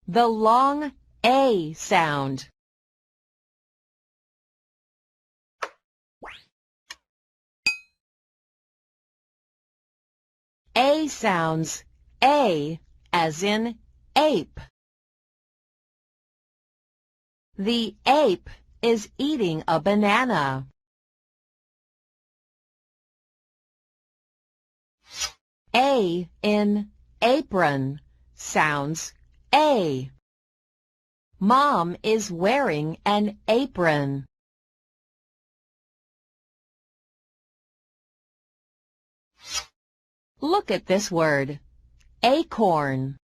the long A sound. A sounds A as in ape. The ape is eating a banana. A in apron sounds A. Mom is wearing an apron. Look at this word, acorn.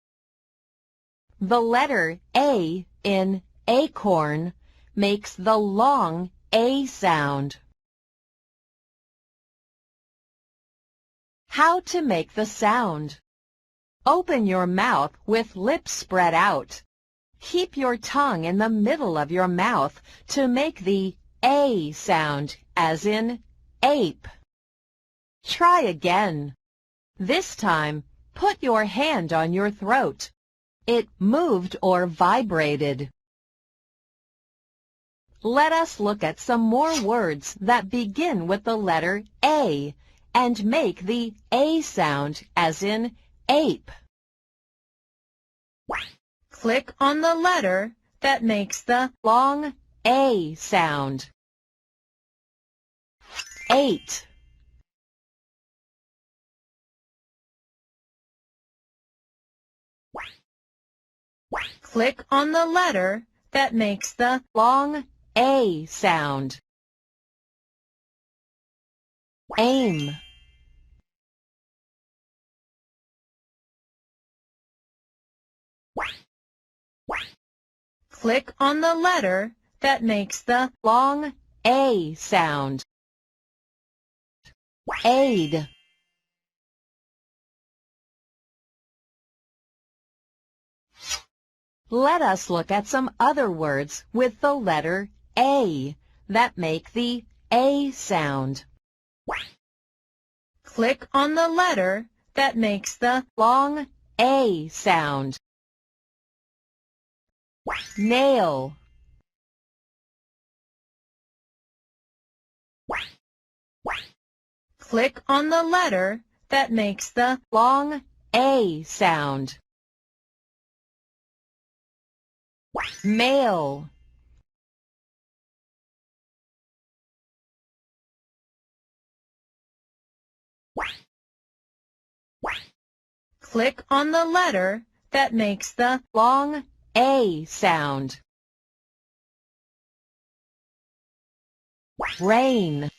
The letter A in acorn makes the long A sound. How to make the sound. Open your mouth with lips spread out. Keep your tongue in the middle of your mouth to make the A sound, as in ape. Try again. This time, put your hand on your throat. It moved or vibrated. Let us look at some more words that begin with the letter A and make the A sound, as in ape. Click on the letter that makes the long A sound. 8. Click on the letter that makes the long A sound. Aim. Click on the letter that makes the long A sound. Aid. Let us look at some other words with the letter A that make the A sound. Click on the letter that makes the long A sound. Nail. Click on the letter that makes the long A sound. Mail. Click on the letter that makes the long A sound. Rain.